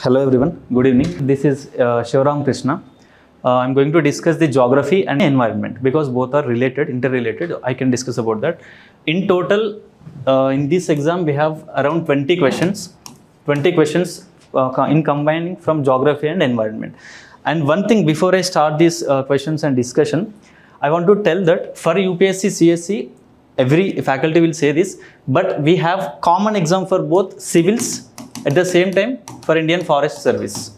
Hello everyone, good evening. This is Shivaram Krishna. I'm going to discuss the geography and environment because both are related, interrelated. I can discuss about that. In total, in this exam, we have around 20 questions. 20 questions in combining from geography and environment. And one thing before I start these questions and discussion, I want to tell that for UPSC, CSC, every faculty will say this, but we have common exam for both civils at the same time for Indian Forest Service.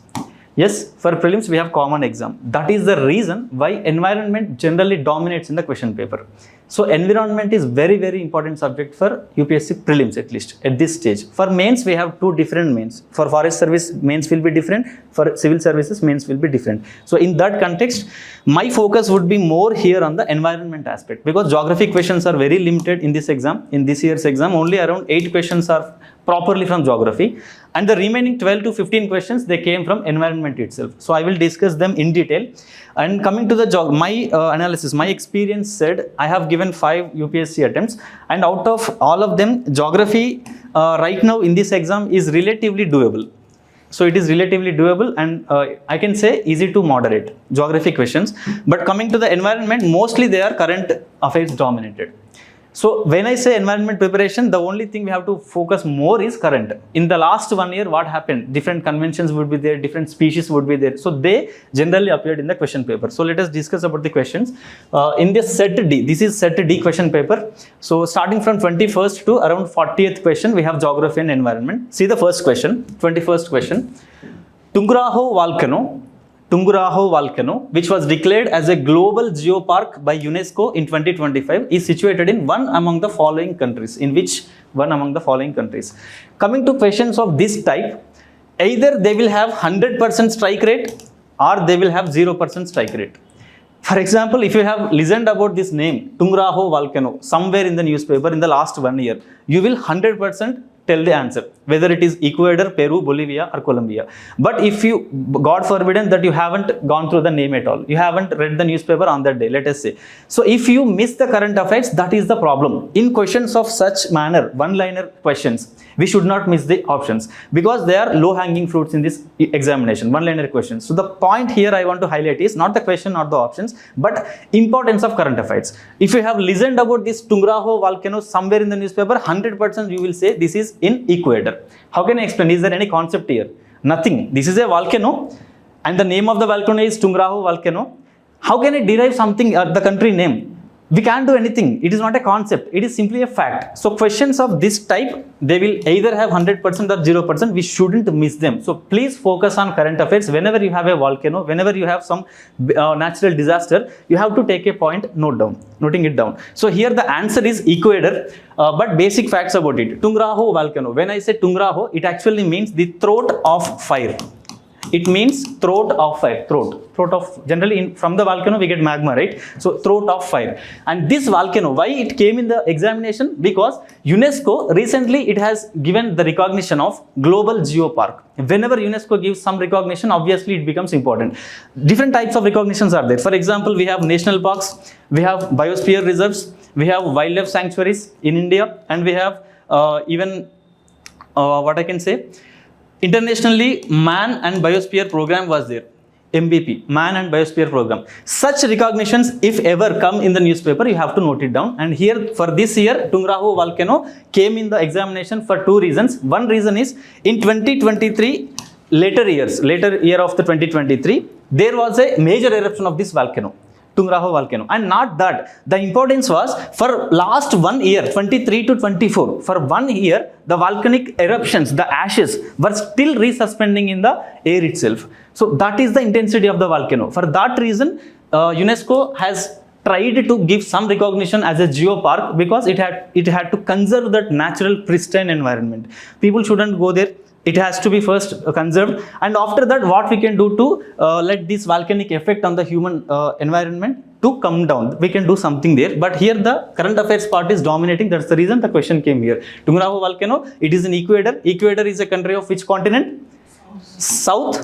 Yes, for prelims we have common exam. That is the reason why environment generally dominates in the question paper. So environment is very important subject for UPSC prelims, at least at this stage. For mains we have two different mains. For Forest Service mains will be different, for civil services mains will be different. So in that context, my focus would be more here on the environment aspect, because geography questions are very limited in this exam. In this year's exam, only around 8 questions are properly from geography, and the remaining 12 to 15 questions, they came from environment itself. So I will discuss them in detail. And coming to the my analysis, my experience said I have given 5 UPSC attempts, and out of all of them, geography right now in this exam is relatively doable. So it is relatively doable, and I can say easy to moderate geography questions. But coming to the environment, mostly they are current affairs dominated. So when I say environment preparation, the only thing we have to focus more is current. In the last 1 year, what happened? Different conventions would be there, different species would be there. So they generally appeared in the question paper. So let us discuss about the questions. In this set D, this is set D question paper. So starting from 21st to around 40th question, we have geography and environment. See the first question, 21st question. Tunguraho volcano, which was declared as a global geopark by UNESCO in 2025, is situated in one among the following countries. In which one among the following countries? Coming to questions of this type, either they will have 100% strike rate or they will have 0% strike rate. For example, if you have listened about this name, Tunguraho volcano, somewhere in the newspaper in the last 1 year, you will 100% tell the answer, whether it is Ecuador, Peru, Bolivia or Colombia. But if you, God forbidden that you haven't gone through the name at all, you haven't read the newspaper on that day, let us say. So if you miss the current affairs, that is the problem. In questions of such manner, one-liner questions, we should not miss the options, because they are low-hanging fruits in this examination, one-liner questions. So the point here I want to highlight is not the question, not the options, but importance of current affairs. If you have listened about this Tunguraho volcano somewhere in the newspaper, 100% you will say this is in Ecuador. How can I explain? Is there any concept here? Nothing. This is a volcano and the name of the volcano is Tunguraho volcano. How can I derive something, the country name? We can't do anything. It is not a concept. It is simply a fact. So questions of this type, they will either have 100% or 0%. We shouldn't miss them. So please focus on current affairs. Whenever you have a volcano, whenever you have some natural disaster, you have to take a point, noting it down. So here the answer is Ecuador, but basic facts about it. Tunguraho volcano. When I say Tunguraho, it actually means the throat of fire. It means throat of fire, throat of, generally from the volcano we get magma, right? So throat of fire. And this volcano, why it came in the examination? Because UNESCO recently it has given the recognition of global geopark. Whenever UNESCO gives some recognition, obviously it becomes important. Different types of recognitions are there. For example, we have national parks, we have biosphere reserves, we have wildlife sanctuaries in India, and we have even what I can say, internationally, Man and Biosphere Program was there. MVP, Man and Biosphere Program. Such recognitions, if ever come in the newspaper, you have to note it down. And here, for this year, Tunguraho volcano came in the examination for 2 reasons. One reason is, in 2023, later year of the 2023, there was a major eruption of this volcano. Tunguraho volcano. And not that, the importance was for last 1 year, 23 to 24, for 1 year, the volcanic eruptions, the ashes were still resuspending in the air itself. So that is the intensity of the volcano. For that reason, UNESCO has tried to give some recognition as a geopark, because it had to conserve that natural pristine environment. People shouldn't go there. It has to be first conserved, and after that what we can do to let this volcanic effect on the human environment to come down. We can do something there, but here the current affairs part is dominating. That's the reason the question came here. Tunguraho volcano, it is in Ecuador. Ecuador is a country of which continent? South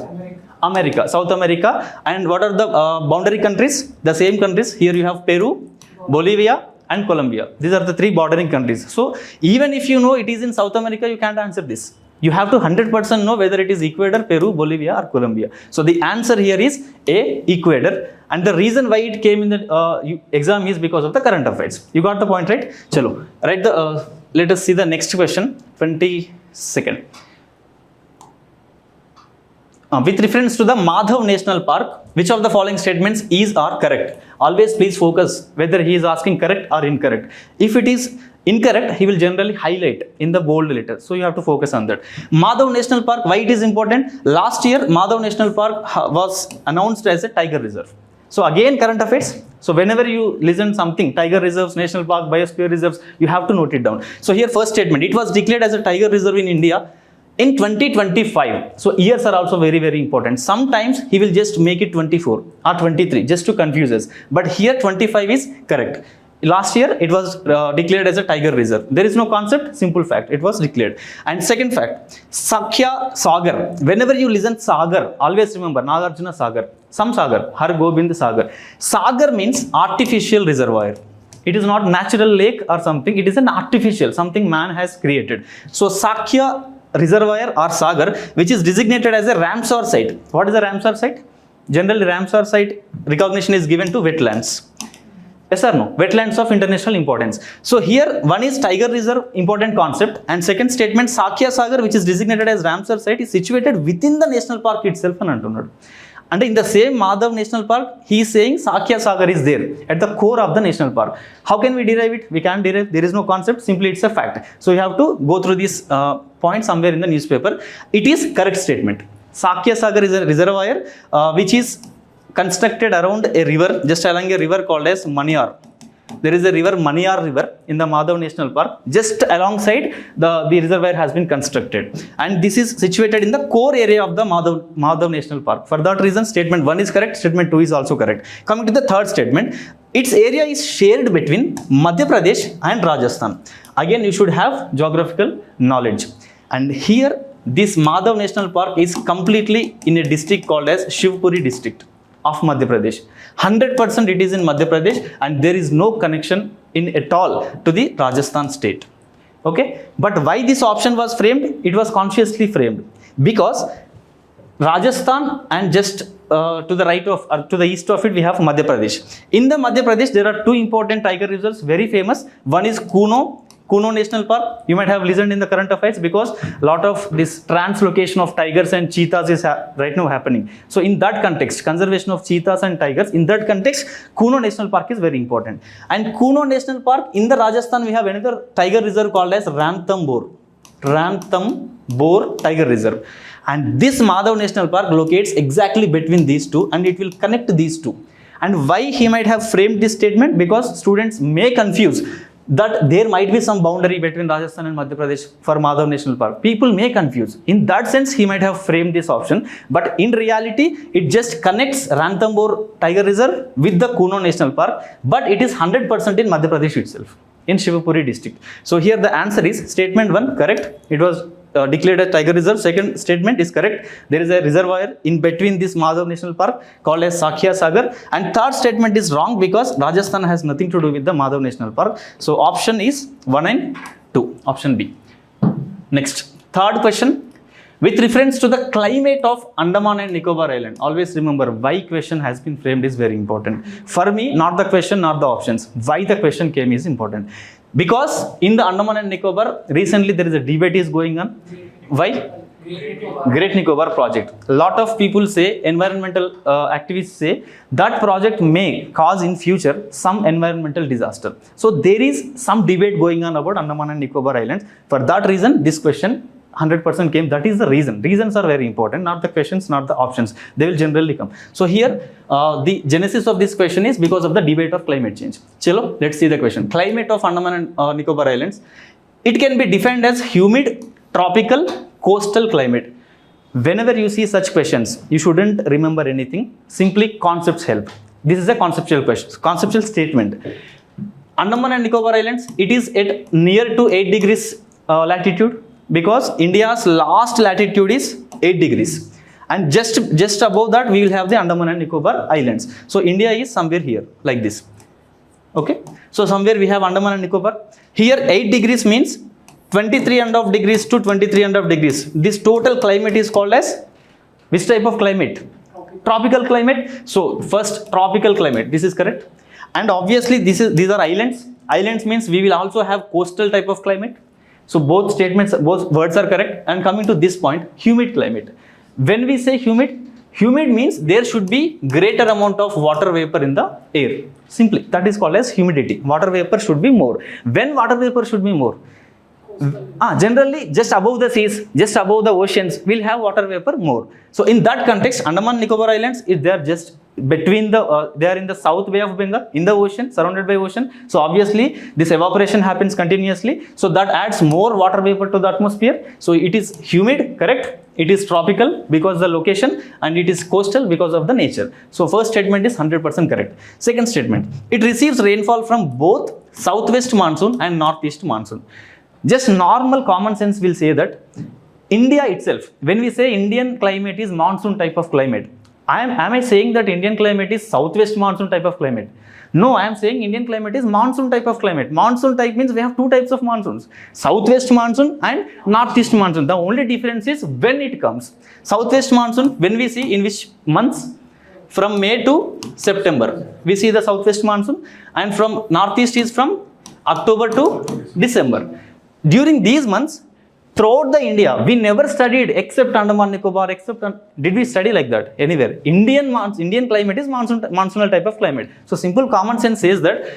America. South America. And what are the boundary countries? The same countries. Here you have Peru, Bolivia and Colombia. These are the 3 bordering countries. So even if you know it is in South America, you can't answer this. You have to 100% know whether it is Ecuador, Peru, Bolivia or Colombia. So the answer here is A, Ecuador, and the reason why it came in the exam is because of the current affairs. You got the point, right? Chalo, right? Let us see the next question, 22nd. With reference to the Madhav National Park, which of the following statements is or correct? Always please focus whether he is asking correct or incorrect. If it is incorrect, he will generally highlight in the bold letters. So you have to focus on that. Madhav National Park, why it is important? Last year, Madhav National Park was announced as a tiger reserve. So again, current affairs. So whenever you listen something, tiger reserves, national park, biosphere reserves, you have to note it down. So here first statement, it was declared as a tiger reserve in India in 2025. So years are also very, very important. Sometimes he will just make it 24 or 23 just to confuse us. But here 25 is correct. Last year it was declared as a tiger reserve. There is no concept, simple fact, it was declared. And second fact, Sakhya Sagar. Whenever you listen Sagar, always remember Nagarjuna Sagar, some Sagar, Har Gobind Sagar. Sagar means artificial reservoir. It is not natural lake or something, it is an artificial, something man has created. So Sakhya reservoir or Sagar, which is designated as a Ramsar site. What is a Ramsar site? Generally Ramsar site recognition is given to wetlands. Yes or no? Wetlands of international importance. So here one is tiger reserve, important concept, and second statement Sakhya Sagar, which is designated as Ramsar site, is situated within the national park itself. And in the same Madhav National Park, he is saying Sakhya Sagar is there at the core of the national park. How can we derive it? We can't derive. There is no concept. Simply it's a fact. So you have to go through this point somewhere in the newspaper. It is correct statement. Sakhya Sagar is a reservoir which is constructed around a river, just along a river called as Maniyar. There is a river, Maniyar River, in the Madhav National Park. Just alongside the reservoir has been constructed. And this is situated in the core area of the Madhav National Park. For that reason, statement 1 is correct, statement 2 is also correct. Coming to the third statement, its area is shared between Madhya Pradesh and Rajasthan. Again, you should have geographical knowledge. And here, this Madhav National Park is completely in a district called as Shivpuri district of Madhya Pradesh. 100% it is in Madhya Pradesh and there is no connection in at all to the Rajasthan state. Okay, but why this option was framed? It was consciously framed because Rajasthan and just to the right of or to the east of it we have Madhya Pradesh. In the Madhya Pradesh there are two important tiger reserves, very famous. One is Kuno National Park. You might have listened in the current affairs because a lot of this translocation of tigers and cheetahs is right now happening. So in that context, conservation of cheetahs and tigers, in that context, Kuno National Park is very important. And Kuno National Park, in the Rajasthan, we have another tiger reserve called as Ranthambore Tiger Reserve. And this Madhav National Park locates exactly between these two and it will connect these two. And why he might have framed this statement? Because students may confuse that there might be some boundary between Rajasthan and Madhya Pradesh for Madhav National Park. People may confuse. In that sense, he might have framed this option. But in reality, it just connects Ranthambore Tiger Reserve with the Kuno National Park. But it is 100% in Madhya Pradesh itself, in Shivpuri district. So here the answer is statement 1 correct. It was declared a tiger reserve. Second statement is correct. There is a reservoir in between this Madhav National Park called as Sakhya Sagar. And third statement is wrong because Rajasthan has nothing to do with the Madhav National Park. So option is 1 and 2. Option B. Next, third question. With reference to the climate of Andaman and Nicobar Island, always remember why question has been framed is very important. For me, not the question, not the options. Why the question came is important. Because in the Andaman and Nicobar, recently there is a debate is going on. Why? Great Nicobar project. A lot of people say, environmental activists say, that project may cause in future some environmental disaster. So there is some debate going on about Andaman and Nicobar Islands. For that reason, this question 100% came. That is the reason. Reasons are very important, not the questions, not the options. They will generally come. So here, the genesis of this question is because of the debate of climate change. Chalo, let's see the question. Climate of Andaman and Nicobar Islands. It can be defined as humid, tropical, coastal climate. Whenever you see such questions, you shouldn't remember anything. Simply concepts help. This is a conceptual question, conceptual statement. Andaman and Nicobar Islands, it is at near to 8 degrees latitude. Because India's last latitude is 8 degrees and just above that we will have the Andaman and Nicobar Islands. So India is somewhere here like this. Okay. So somewhere we have Andaman and Nicobar. Here 8 degrees means 23 and half degrees to 23 and half degrees. This total climate is called as which type of climate? Tropical climate. So first tropical climate, this is correct. And obviously these are islands. Islands means we will also have coastal type of climate. So both statements, both words are correct. And coming to this point, humid climate. When we say humid, humid means there should be greater amount of water vapor in the air. Simply, that is called as humidity. Water vapor should be more. When water vapor should be more? Generally, just above the seas, just above the oceans, we'll have water vapor more. So in that context, Andaman Nicobar Islands, they are just between the, they are in the south Bay of Bengal, in the ocean, surrounded by ocean. So obviously, this evaporation happens continuously. So that adds more water vapor to the atmosphere. So it is humid, correct? It is tropical because the location, and it is coastal because of the nature. So first statement is 100% correct. Second statement, it receives rainfall from both southwest monsoon and northeast monsoon. Just normal common sense will say that India itself, when we say Indian climate is monsoon type of climate, am I saying that Indian climate is southwest monsoon type of climate? No, I am saying Indian climate is monsoon type of climate. Monsoon type means we have two types of monsoons, southwest monsoon and northeast monsoon. The only difference is when it comes. Southwest monsoon, when we see in which months? From May to September, we see the southwest monsoon, and from northeast is from October to December. During these months, throughout the India, we never studied except Andaman Nicobar, did we study like that anywhere? Indian climate is monsoonal type of climate. So simple common sense says that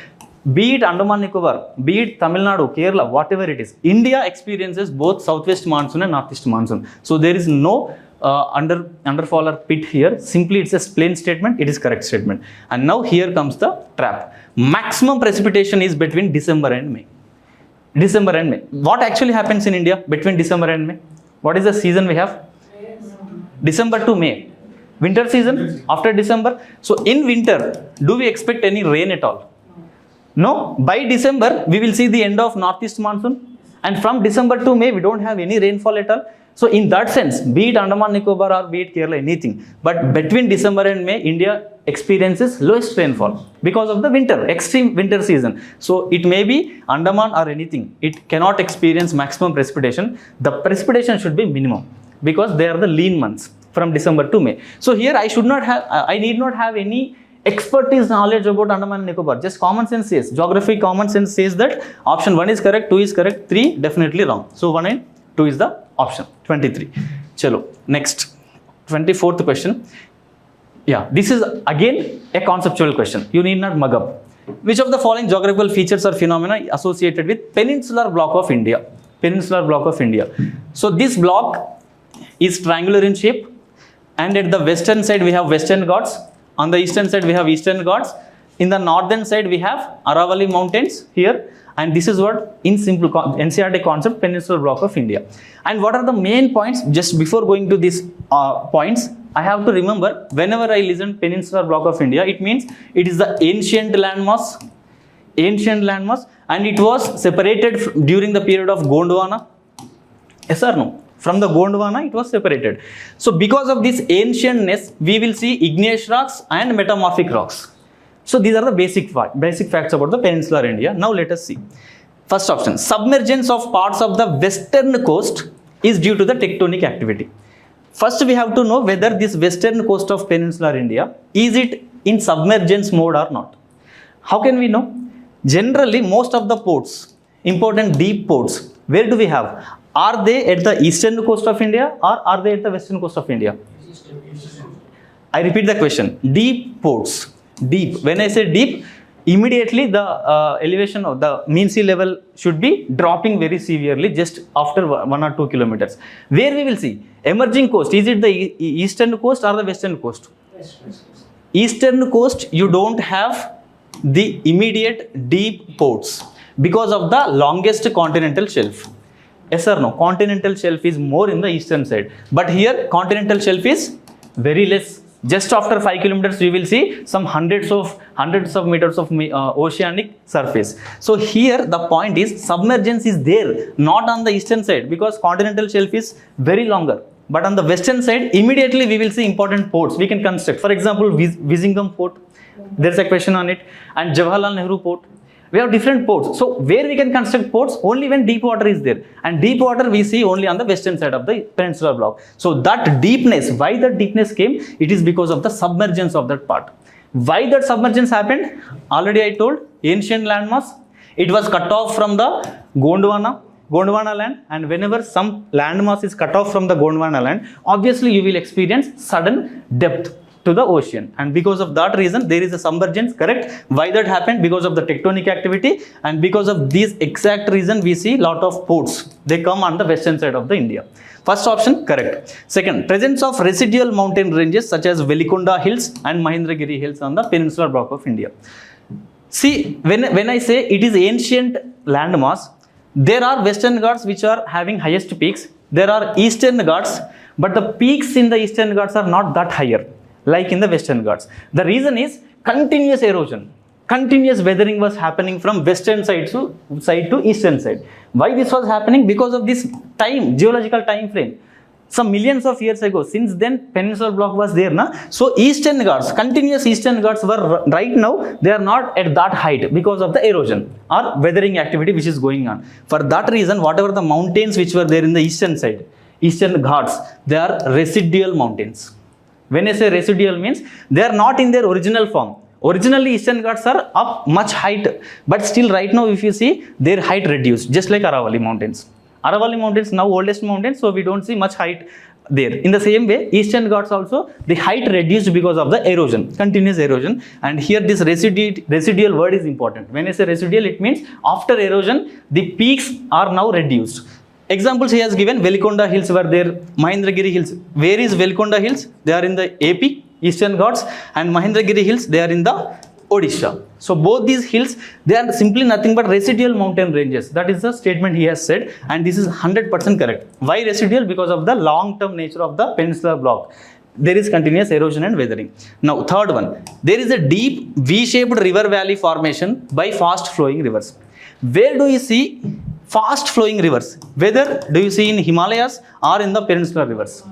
be it Andaman Nicobar, be it Tamil Nadu, Kerala, whatever it is, India experiences both southwest monsoon and northeast monsoon. So there is no underfall or pit here. Simply it's a plain statement, it is correct statement. And now here comes the trap. Maximum precipitation is between December and May. December and May. What actually happens in India between December and May? What is the season we have? December to May. Winter season after December. So in winter, do we expect any rain at all? No. By December, we will see the end of northeast monsoon. And from December to May, we don't have any rainfall at all. So in that sense, be it Andaman Nicobar or be it Kerala, anything. But between December and May, India experiences lowest rainfall because of the winter, extreme winter season. So it may be Andaman or anything. It cannot experience maximum precipitation. The precipitation should be minimum because they are the lean months from December to May. So here I need not have any expertise knowledge about Andaman and Nicobar. Just common sense says, geography common sense says that option 1 is correct, 2 is correct, 3 definitely wrong. So 1 and 2 is the option. 23. Chalo, next 24th question. Yeah, this is again a conceptual question. You need not mug up. Which of the following geographical features or phenomena associated with peninsular block of India? Peninsular block of India. So this block is triangular in shape, and at the western side we have Western Ghats. On the eastern side we have Eastern Ghats. In the northern side we have Aravalli Mountains here. And this is what in simple NCERT concept, peninsular block of India. And what are the main points? Just before going to these points, I have to remember whenever I listen peninsular block of India, it means it is the ancient landmass, and it was separated during the period of Gondwana. Yes or no? From the Gondwana, it was separated. So because of this ancientness, we will see igneous rocks and metamorphic rocks. So these are the basic facts about the peninsular India. Now let us see. First option, submergence of parts of the western coast is due to the tectonic activity. First we have to know whether this western coast of peninsular India, is it in submergence mode or not. How can we know? Generally most of the ports, important deep ports, where do we have? Are they at the eastern coast of India or are they at the western coast of India? I repeat the question. Deep ports. Deep. When I say deep, immediately the elevation of the mean sea level should be dropping very severely just after 1 or 2 kilometers. Where we will see emerging coast, is it the eastern coast or the western coast? Eastern coast, you don't have the immediate deep ports because of the longest continental shelf. Yes or no? Continental shelf is more in the eastern side, but here continental shelf is very less. Just after 5 kilometers, you will see some hundreds of meters of oceanic surface. So here the point is submergence is there, not on the eastern side because continental shelf is very longer. But on the western side, immediately we will see important ports we can construct. For example, Vizhingham port, there is a question on it, and Jawaharlal Nehru port. We have different ports. So where we can construct ports? Only when deep water is there. And deep water we see only on the western side of the peninsular block. So that deepness, why that deepness came? It is because of the submergence of that part. Why that submergence happened? Already I told, ancient landmass. It was cut off from the Gondwana land, and whenever some landmass is cut off from the Gondwana land, obviously you will experience sudden depth to the ocean, and because of that reason there is a submergence, correct? Why that happened? Because of the tectonic activity, and because of this exact reason we see lot of ports, they come on the western side of the India. First option correct. Second, presence of residual mountain ranges such as Velikonda hills and Mahendragiri hills on the peninsular block of India. See, when I say it is ancient landmass, there are western Ghats which are having highest peaks, there are eastern Ghats, but the peaks in the eastern Ghats are not that higher like in the western Ghats. The reason is continuous erosion, continuous weathering was happening from western side to eastern side. Why this was happening? Because of this time, geological time frame. Some millions of years ago, since then peninsular block was there, na? So eastern Ghats, continuous eastern Ghats were right now, they are not at that height because of the erosion or weathering activity which is going on. For that reason, whatever the mountains which were there in the eastern side, eastern Ghats, they are residual mountains. When I say residual means, they are not in their original form. Originally eastern Ghats are up much height, but still right now if you see, their height reduced, just like Aravalli mountains. Aravalli mountains now oldest mountains, so we don't see much height there. In the same way, eastern Ghats also, the height reduced because of the erosion, continuous erosion. And here this residual word is important. When I say residual, it means after erosion, the peaks are now reduced. Examples he has given, Velikonda hills were there, Mahendragiri hills. Where is Velikonda hills? They are in the AP, eastern Ghats, and Mahendragiri hills, they are in the Odisha. So both these hills, they are simply nothing but residual mountain ranges. That is the statement he has said, and this is 100% correct. Why residual? Because of the long-term nature of the peninsular block. There is continuous erosion and weathering. Now third one, there is a deep V-shaped river valley formation by fast flowing rivers. Where do you see fast flowing rivers? Whether do you see in Himalayas or in the peninsular rivers?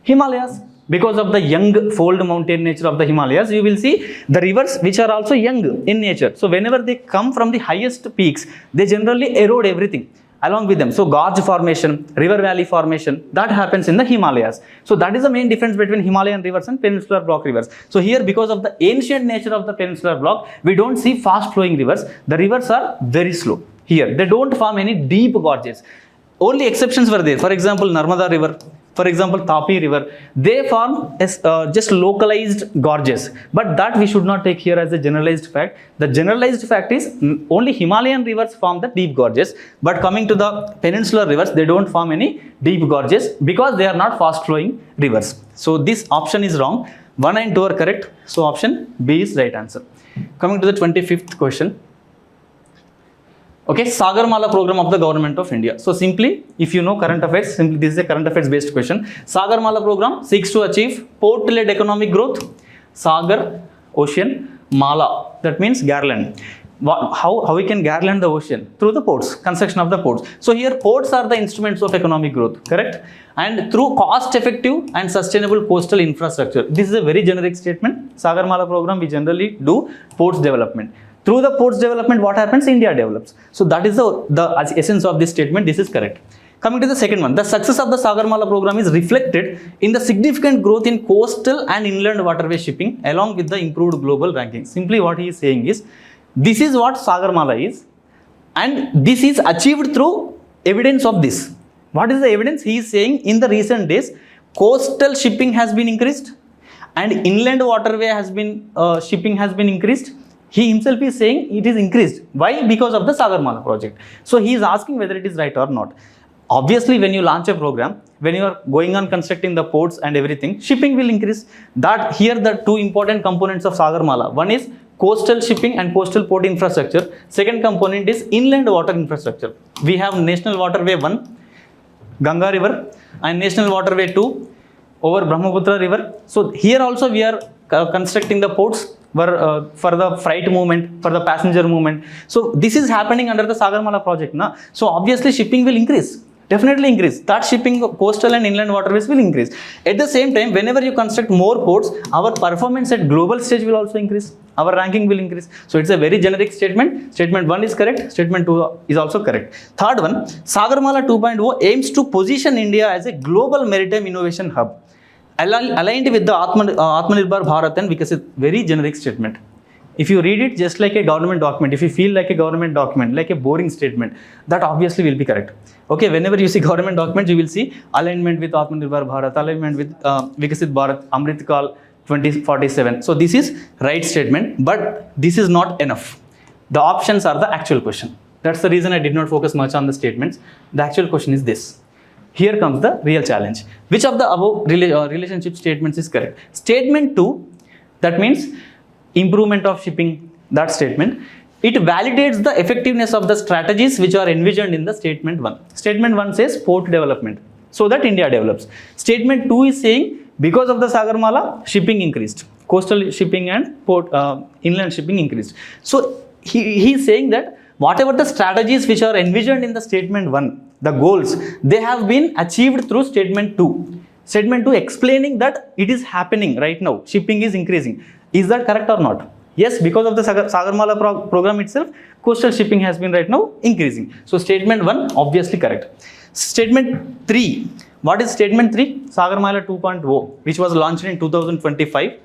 Himalayas. Because of the young fold mountain nature of the Himalayas, you will see the rivers which are also young in nature. So whenever they come from the highest peaks, they generally erode everything along with them. So gorge formation, river valley formation, that happens in the Himalayas. So that is the main difference between Himalayan rivers and peninsular block rivers. So here, because of the ancient nature of the peninsular block, we don't see fast flowing rivers. The rivers are very slow. Here, they don't form any deep gorges. Only exceptions were there. For example, Narmada river, for example, Tapi river, they form as just localized gorges. But that we should not take here as a generalized fact. The generalized fact is only Himalayan rivers form the deep gorges. But coming to the peninsular rivers, they don't form any deep gorges because they are not fast flowing rivers. So this option is wrong. 1 and 2 are correct. So option B is right answer. Coming to the 25th question. Okay, Sagarmala program of the government of India. So simply, if you know current affairs, simply this is a current affairs based question. Sagarmala program seeks to achieve port-led economic growth. Sagar, ocean, Mala, that means garland. How we can garland the ocean? Through the ports, construction of the ports. So here ports are the instruments of economic growth, correct? And through cost-effective and sustainable coastal infrastructure. This is a very generic statement. Sagarmala program, we generally do ports development. Through the ports development, what happens? India develops. So that is the essence of this statement. This is correct. Coming to the second one, the success of the Sagarmala program is reflected in the significant growth in coastal and inland waterway shipping along with the improved global ranking. Simply what he is saying is, this is what Sagarmala is, and this is achieved through evidence of this. What is the evidence? He is saying in the recent days, coastal shipping has been increased and inland waterway has been, shipping has been increased. He himself is saying it is increased. Why? Because of the Sagarmala project. So he is asking whether it is right or not. Obviously, when you launch a program, when you are going on constructing the ports and everything, shipping will increase. That here the two important components of Sagarmala. One is coastal shipping and coastal port infrastructure. Second component is inland water infrastructure. We have National Waterway 1, Ganga River, and National Waterway 2 over Brahmaputra River. So here also we are constructing the ports for the freight movement, for the passenger movement. So this is happening under the Sagarmala project. Na? So obviously shipping will increase. Definitely increase. That shipping coastal and inland waterways will increase. At the same time, whenever you construct more ports, our performance at global stage will also increase. Our ranking will increase. So it's a very generic statement. Statement 1 is correct. Statement 2 is also correct. Third one, Sagarmala 2.0 aims to position India as a global maritime innovation hub, aligned with the Atmanirbhar Bharat and Vikasit. Very generic statement. If you read it just like a government document, if you feel like a government document, like a boring statement, that obviously will be correct. Okay, whenever you see government documents, you will see alignment with Atmanirbhar Bharat, alignment with Vikasit Bharat, Amrit Kal 2047. So this is right statement, but this is not enough. The options are the actual question. That's the reason I did not focus much on the statements. The actual question is this. Here comes the real challenge. Which of the above relationship statements is correct? Statement 2, that means improvement of shipping, that statement, it validates the effectiveness of the strategies which are envisioned in the statement 1. Statement 1 says port development so that India develops. Statement 2 is saying because of the Sagarmala, shipping increased, coastal shipping and port inland shipping increased. So he is saying that whatever the strategies which are envisioned in the statement 1, the goals, they have been achieved through statement 2. Statement 2 explaining that it is happening right now, shipping is increasing. Is that correct or not? Yes, because of the Sagarmala program itself, coastal shipping has been right now increasing. So statement 1 obviously correct. Statement 3, what is statement 3? Sagarmala 2.0, which was launched in 2025,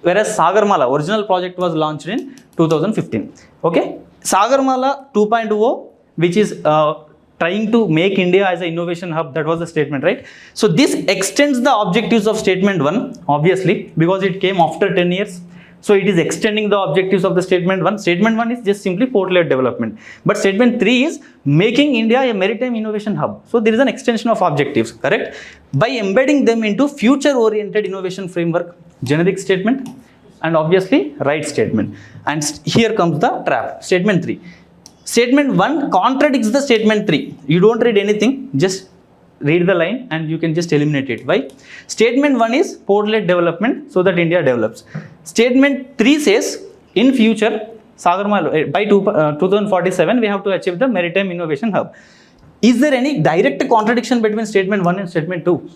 whereas Sagarmala original project was launched in 2015. Okay, Sagarmala 2.0, which is trying to make India as an innovation hub, that was the statement, right? So this extends the objectives of statement 1, obviously, because it came after 10 years. So it is extending the objectives of the statement 1. Statement 1 is just simply port-led development. But statement 3 is making India a maritime innovation hub. So there is an extension of objectives, correct? By embedding them into future-oriented innovation framework, generic statement, and obviously right statement. And here comes the trap, statement 3. Statement 1 contradicts the statement 3. You don't read anything, just read the line and you can just eliminate it. Why? Statement 1 is port-led development so that India develops. Statement 3 says in future, Sagarmala, by 2047, we have to achieve the maritime innovation hub. Is there any direct contradiction between statement 1 and statement 2?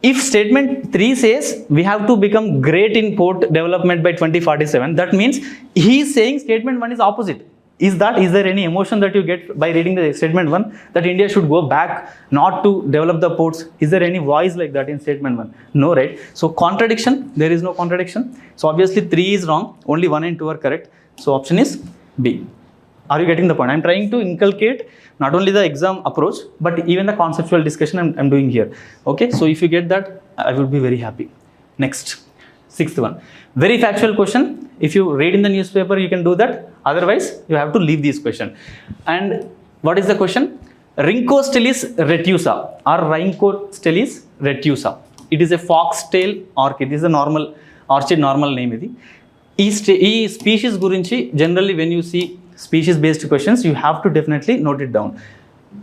If statement 3 says we have to become great in port development by 2047, that means he is saying statement 1 is opposite. Is there any emotion that you get by reading the statement 1 that India should go back not to develop the ports? Is there any voice like that in statement 1? No, right? So contradiction, there is no contradiction. So obviously 3 is wrong, only 1 and 2 are correct. So option is B. Are you getting the point? I'm trying to inculcate not only the exam approach, but even the conceptual discussion I'm doing here. Okay, so if you get that, I will be very happy. Next, 6th one. Very factual question. If you read in the newspaper, you can do that. Otherwise, you have to leave this question. And what is the question? Rhynchostelis retusa or Rhynchostelis retusa. It is a foxtail orchid. This is a normal orchid, normal name. This species gurinchi, generally when you see species based questions, you have to definitely note it down.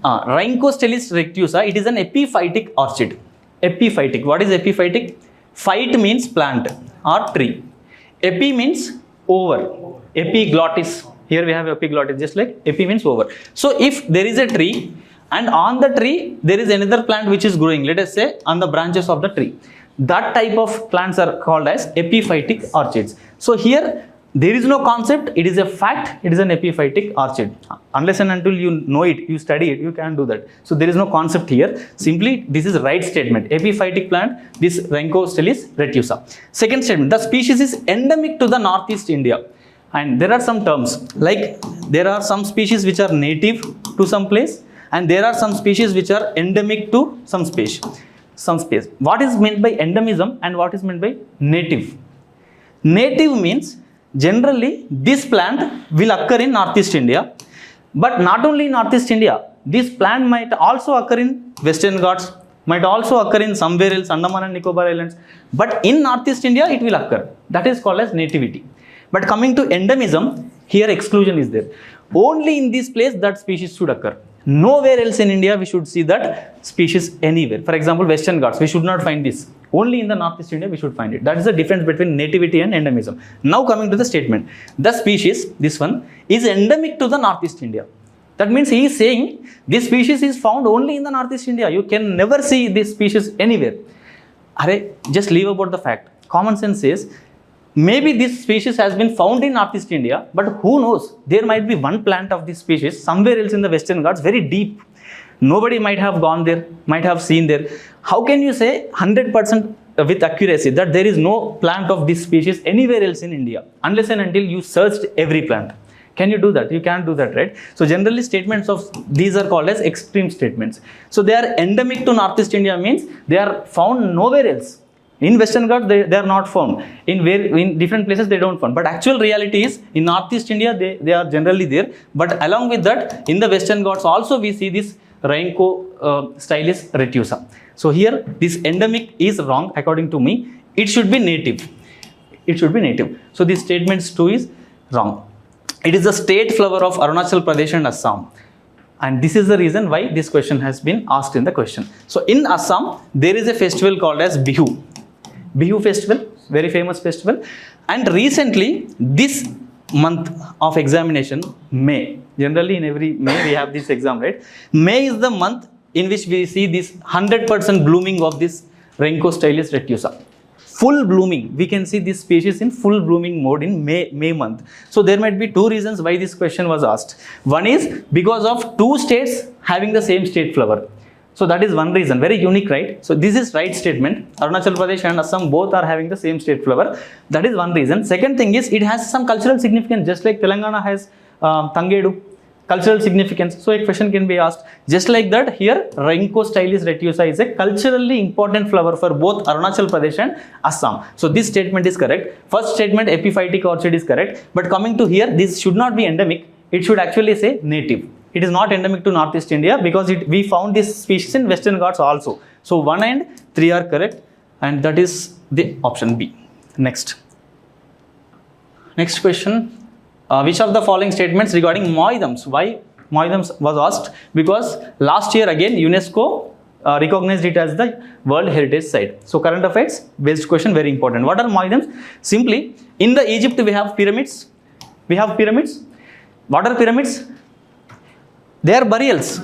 Rhynchostelis retusa, it is an epiphytic orchid. Epiphytic. What is epiphytic? Phyte means plant or tree. Epi means over. Epiglottis. Here we have epiglottis, just like epi means over. So if there is a tree and on the tree there is another plant which is growing, let us say on the branches of the tree, that type of plants are called as epiphytic orchids. So here there is no concept, it is a fact, it is an epiphytic orchid. Unless and until you know it, you study it, you can't do that. So there is no concept here. Simply this is right statement. Epiphytic plant, this Rhynchostelis retusa. Second statement, the species is endemic to the northeast India. And there are some terms, like there are some species which are native to some place and there are some species which are endemic to some space. What is meant by endemism and what is meant by native? Native means generally this plant will occur in northeast India, but not only in northeast India, this plant might also occur in Western Ghats, might also occur in somewhere else, Andaman and Nicobar Islands, but in northeast India it will occur. That is called as nativity. But coming to endemism, here exclusion is there. Only in this place that species should occur. Nowhere else in India we should see that species anywhere. For example, Western Ghats, we should not find this. Only in the northeast India we should find it. That is the difference between nativity and endemism. Now coming to the statement. The species, this one, is endemic to the northeast India. That means he is saying this species is found only in the Northeast India. You can never see this species anywhere. Just leave about the fact. Common sense says maybe this species has been found in Northeast India, but who knows? There might be one plant of this species somewhere else in the Western Ghats, very deep. Nobody might have gone there, might have seen there. How can you say 100% with accuracy that there is no plant of this species anywhere else in India, unless and until you searched every plant? Can you do that? You can't do that, right? So generally statements of these are called as extreme statements. So they are endemic to Northeast India means they are found nowhere else. In Western Ghats, they are not found. In different places, they don't found. But actual reality is, in Northeast India, they are generally there. But along with that, in the Western Ghats also we see this Rhyncho Stylis retusa. So here, this endemic is wrong according to me. It should be native. It should be native. So this statement 2 is wrong. It is the state flower of Arunachal Pradesh and Assam. And this is the reason why this question has been asked in the question. So in Assam, there is a festival called as Bihu. Bihu festival, very famous festival. And recently, this month of examination, May, generally in every May we have this exam, right? May is the month in which we see this 100% blooming of this Rhyncho Stylis retusa. Full blooming, we can see this species in full blooming mode in May month. So there might be 2 reasons why this question was asked. One is because of 2 states having the same state flower. So that is one reason, very unique, right? So this is right statement. Arunachal Pradesh and Assam both are having the same state flower. That is one reason. Second thing is it has some cultural significance, just like Telangana has Tangedu, cultural significance. So a question can be asked, just like that here Rhyncho Stylis retusa is a culturally important flower for both Arunachal Pradesh and Assam. So this statement is correct. First statement, epiphytic orchid, is correct. But coming to here, this should not be endemic. It should actually say native. It is not endemic to Northeast India because we found this species in Western Ghats also. So 1 and 3 are correct, and that is the option B. Next question. Which of the following statements regarding Moidums? Why Moidums was asked? Because last year again UNESCO recognized it as the World Heritage Site. So current affairs based question, very important. What are Moidums? Simply, in the Egypt we have pyramids. What are pyramids? They are burials.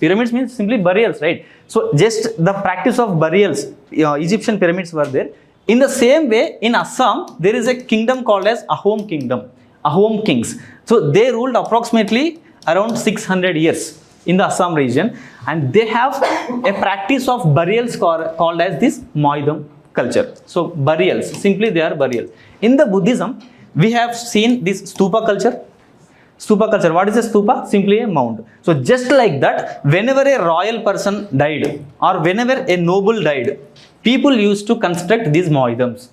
Pyramids means simply burials, right? So just the practice of burials, Egyptian pyramids were there. In the same way, in Assam, there is a kingdom called as Ahom Kingdom. Ahom kings. So they ruled approximately around 600 years in the Assam region, and they have a practice of burials called as this Moidum culture. So burials, simply they are burials. In the Buddhism, we have seen this stupa culture. Stupa culture, what is a stupa? Simply a mound. So just like that, whenever a royal person died or whenever a noble died, people used to construct these Moidums.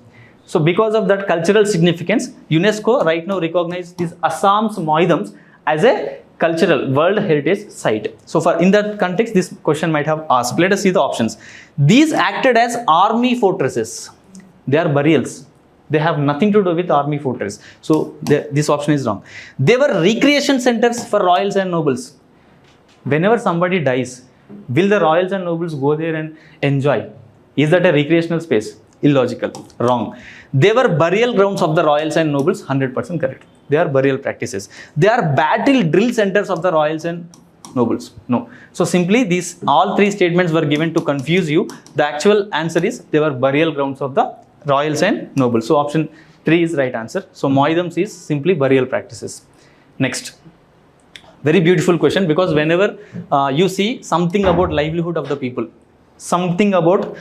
So because of that cultural significance, UNESCO right now recognizes these Assam's Moidums as a cultural World Heritage Site. So in that context, this question might have asked. Let us see the options. These acted as army fortresses. They are burials. They have nothing to do with army fortress. So this option is wrong. They were recreation centers for royals and nobles. Whenever somebody dies, will the royals and nobles go there and enjoy? Is that a recreational space? Illogical. Wrong. They were burial grounds of the royals and nobles. 100% correct. They are burial practices. They are battle drill centers of the royals and nobles. No. So simply these all 3 statements were given to confuse you. The actual answer is they were burial grounds of the royals and nobles. So option 3 is right answer. So Moidums is simply burial practices. Next. Very beautiful question, because whenever you see something about livelihood of the people, something about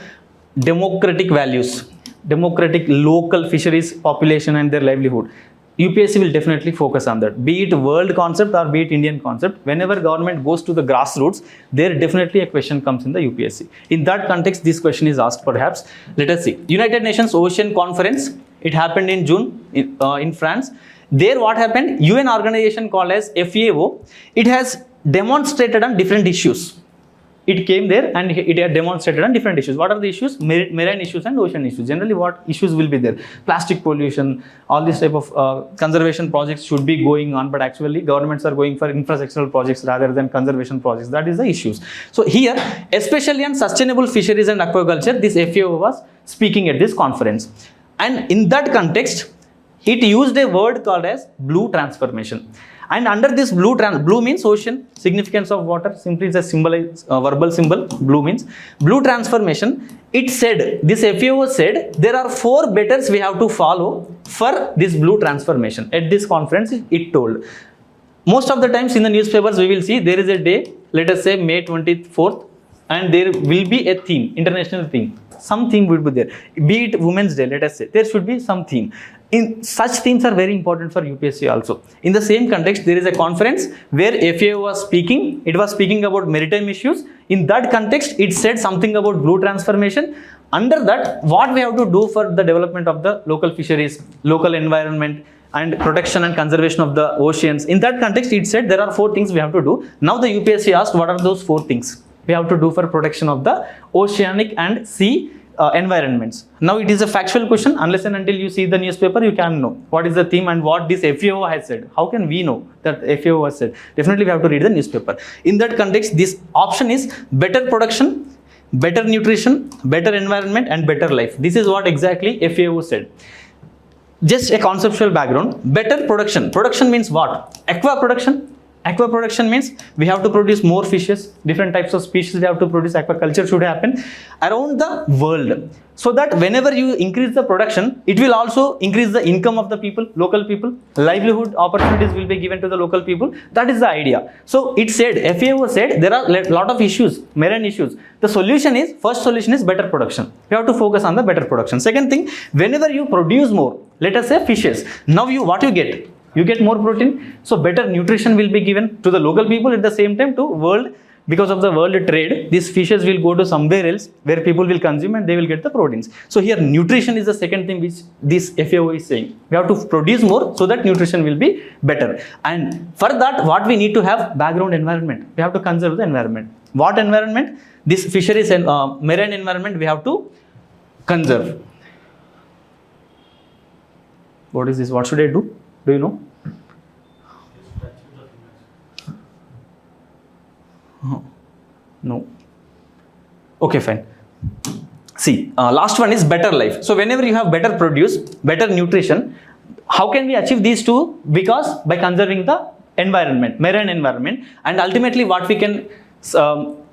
democratic values, democratic local fisheries population and their livelihood, UPSC will definitely focus on that. Be it world concept or be it Indian concept, whenever government goes to the grassroots, there definitely a question comes in the UPSC. In that context, this question is asked perhaps. Let us see. United Nations Ocean Conference, it happened in June in France. There what happened? UN organization called as FAO, it has demonstrated on different issues. It came there and it had demonstrated on different issues. What are the issues? Marine issues and ocean issues. Generally, what issues will be there? Plastic pollution, all this type of conservation projects should be going on, but actually governments are going for infrastructural projects rather than conservation projects. That is the issues. So here, especially on sustainable fisheries and aquaculture, this FAO was speaking at this conference. And in that context, it used a word called as blue transformation. And under this blue means ocean, significance of water, simply it's a verbal symbol, blue means. Blue transformation, it said, this FAO said, there are 4 betters we have to follow for this blue transformation. At this conference, it told. Most of the times in the newspapers, we will see there is a day, let us say May 24th, and there will be a theme, international theme. Some theme will be there. Be it Women's Day, let us say. There should be some theme. In such themes are very important for UPSC also. In the same context, there is a conference where FAO was speaking. It was speaking about maritime issues. In that context, it said something about blue transformation. Under that, what we have to do for the development of the local fisheries, local environment, and protection and conservation of the oceans. In that context, it said there are 4 things we have to do. Now the UPSC asked, what are those 4 things we have to do for protection of the oceanic and sea environments? Now it is a factual question. Unless and until you see the newspaper, you can know what is the theme and what this FAO has said. How can we know that FAO has said? Definitely we have to read the newspaper. In that context, this option is better production, better nutrition, better environment, and better life. This is what exactly FAO said. Just a conceptual background. Better production. Production means what? Aqua production. Aqua production means we have to produce more fishes, different types of species we have to produce. Aquaculture should happen around the world, so that whenever you increase the production, it will also increase the income of the people, local people. Livelihood opportunities will be given to the local people. That is the idea. So it said, FAO said, there are a lot of issues, marine issues. The solution is, first solution is better production. You have to focus on the better production. Second thing, whenever you produce more, let us say fishes, now what you get? You get more protein, so better nutrition will be given to the local people, at the same time to world. Because of the world trade, these fishes will go to somewhere else where people will consume and they will get the proteins. So here nutrition is the second thing which this FAO is saying. We have to produce more so that nutrition will be better. And for that, what we need to have? Background environment. We have to conserve the environment. What environment? This fisheries and marine environment we have to conserve. What is this? What should I do? Do you know? No. Okay, fine. See, last one is better life. So whenever you have better produce, better nutrition, how can we achieve these two? Because by conserving the environment, marine environment, and ultimately what we can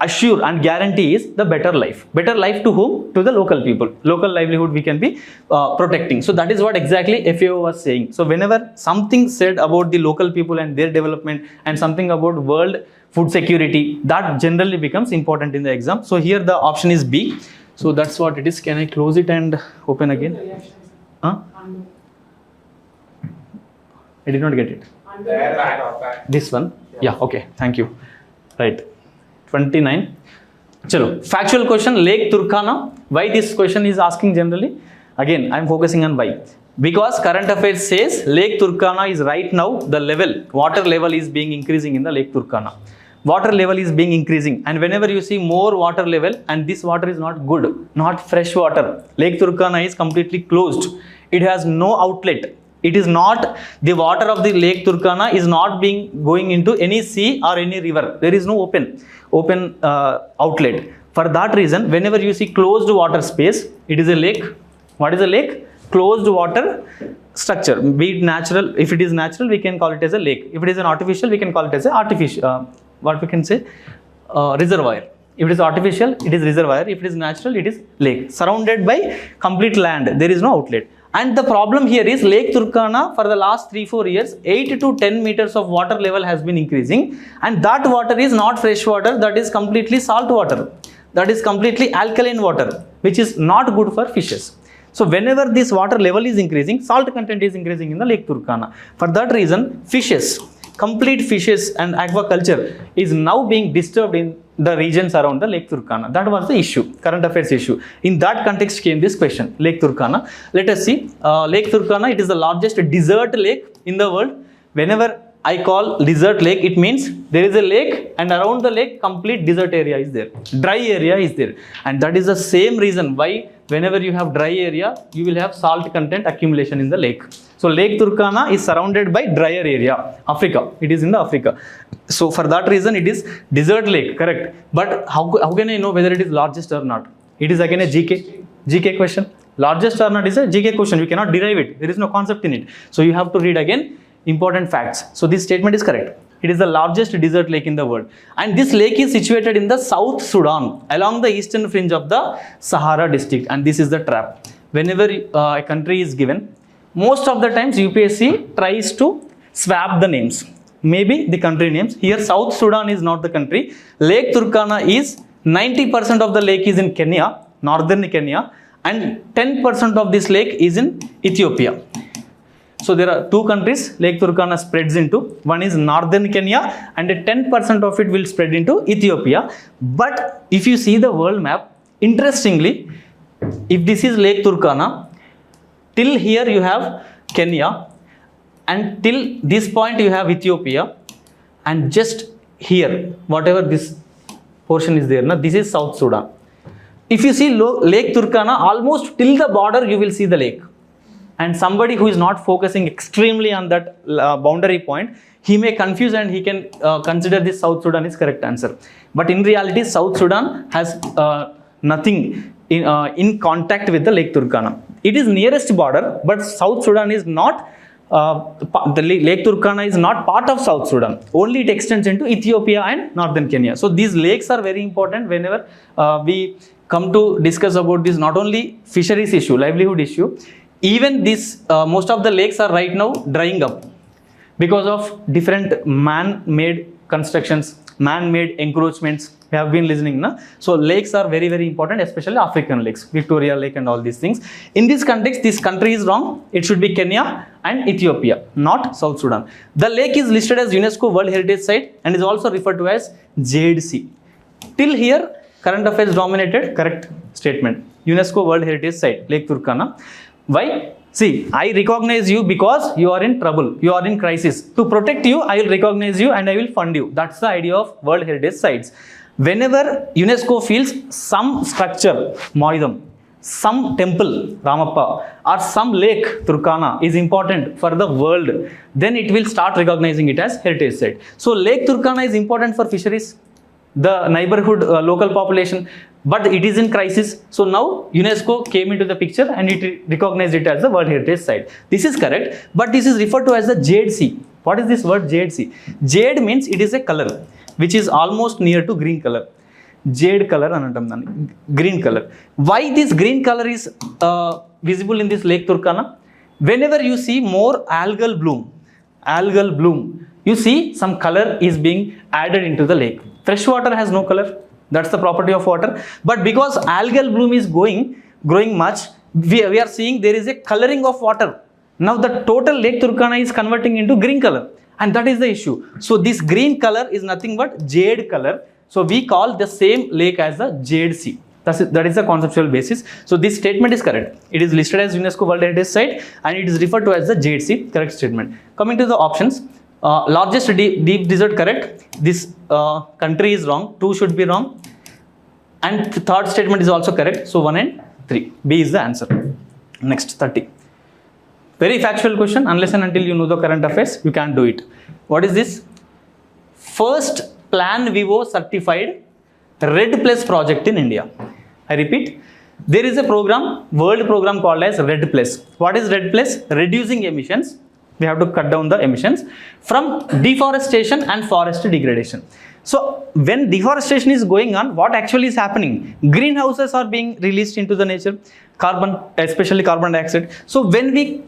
assure and guarantee is the better life. Better life to whom? To the local people. Local livelihood we can be protecting. So that is what exactly FAO was saying. So whenever something said about the local people and their development and something about world food security, that generally becomes important in the exam. So here the option is B. So that's what it is. Can I close it and open again? Huh? I did not get it. This one? Yeah, okay. Thank you. Right. 29. Chalo. Factual question, Lake Turkana. Why this question is asking generally? Again, I am focusing on why. Because current affairs says Lake Turkana is right now the level, water level is being increasing in the Lake Turkana. Water level is being increasing, and whenever you see more water level, and this water is not good, not fresh water. Lake Turkana is completely closed. It has no outlet. It is not, the water of the Lake Turkana is not going into any sea or any river. There is no open outlet. For that reason, whenever you see closed water space, it is a lake. What is a lake? Closed water structure. Be it natural, if it is natural, we can call it as a lake. If it is an artificial, we can call it as an artificial, what we can say, reservoir. If it is artificial, it is reservoir. If it is natural, it is lake. Surrounded by complete land, there is no outlet. And the problem here is Lake Turkana for the last 3-4 years, 8 to 10 meters of water level has been increasing, and that water is not fresh water, that is completely salt water. That is completely alkaline water, which is not good for fishes. So whenever this water level is increasing, salt content is increasing in the Lake Turkana. For that reason, fishes, complete fishes and aquaculture is now being disturbed in the regions around the Lake Turkana. That was the issue, current affairs issue. In that context came this question, Lake Turkana. Let us see, Lake Turkana, it is the largest desert lake in the world. Whenever I call desert lake, it means there is a lake and around the lake complete desert area is there, dry area is there. And that is the same reason why whenever you have dry area, you will have salt content accumulation in the lake. So Lake Turkana is surrounded by drier area, Africa. It is in the Africa. So for that reason, it is desert lake, correct. But how can I know whether it is largest or not? It is again a GK question. Largest or not is a GK question. You cannot derive it. There is no concept in it. So you have to read again. Important facts. So this statement is correct. It is the largest desert lake in the world. And this lake is situated in the South Sudan, along the eastern fringe of the Sahara district. And this is the trap. Whenever a country is given, most of the times UPSC tries to swap the names. Maybe the country names. Here South Sudan is not the country. Lake Turkana is 90% of the lake is in Kenya, northern Kenya, and 10% of this lake is in Ethiopia. So there are two countries Lake Turkana spreads into. One is northern Kenya and 10% of it will spread into Ethiopia. But if you see the world map, interestingly, if this is Lake Turkana, till here you have Kenya, and till this point you have Ethiopia, and just here, whatever this portion is there, this is South Sudan. If you see Lake Turkana, almost till the border you will see the lake. And somebody who is not focusing extremely on that boundary point, he may confuse and he can consider this South Sudan is correct answer. But in reality, South Sudan has nothing in contact with the Lake Turkana. It is nearest border, but South Sudan is not, the Lake Turkana is not part of South Sudan. Only it extends into Ethiopia and northern Kenya. So these lakes are very important whenever we come to discuss about this, not only fisheries issue, livelihood issue. Even this, most of the lakes are right now drying up because of different man-made constructions, man-made encroachments. We have been listening, na? So lakes are very, very important, especially African lakes, Victoria Lake and all these things. In this context, this country is wrong. It should be Kenya and Ethiopia, not South Sudan. The lake is listed as UNESCO World Heritage Site and is also referred to as Jade Sea. Till here, current affairs dominated, correct statement. UNESCO World Heritage Site, Lake Turkana. Why? See, I recognize you because you are in trouble, you are in crisis. To protect you, I will recognize you and I will fund you. That's the idea of World Heritage Sites. Whenever UNESCO feels some structure, Moidam, some temple, Ramappa, or some lake, Turkana, is important for the world, then it will start recognizing it as heritage site. So Lake Turkana is important for fisheries, the neighborhood local population, but it is in crisis. So now UNESCO came into the picture and it recognized it as the World Heritage Site. This is correct, but this is referred to as the Jade Sea. What is this word Jade Sea? Jade means it is a color which is almost near to green color. Jade color, green color. Why this green color is visible in this Lake Turkana? Whenever you see more algal bloom, you see some color is being added into the lake. Fresh water has no color. That's the property of water. But because algal bloom is growing much, we are seeing there is a coloring of water. Now the total Lake Turkana is converting into green color. And that is the issue. So this green color is nothing but jade color. So we call the same lake as the Jade Sea. That is the conceptual basis. So this statement is correct. It is listed as UNESCO World Heritage Site and it is referred to as the Jade Sea. Correct statement. Coming to the options. Largest deep desert, correct. This country is wrong. 2 should be wrong. And the third statement is also correct. So 1 and 3. B is the answer. Next, 30. Very factual question. Unless and until you know the current affairs, you can't do it. What is this? First Plan Vivo certified Red Plus project in India. I repeat. There is a program, world program called as Red Plus. What is Red Plus? Reducing emissions. We have to cut down the emissions from deforestation and forest degradation. So when deforestation is going on, what actually is happening? Greenhouses are being released into the nature, carbon, especially carbon dioxide. So when we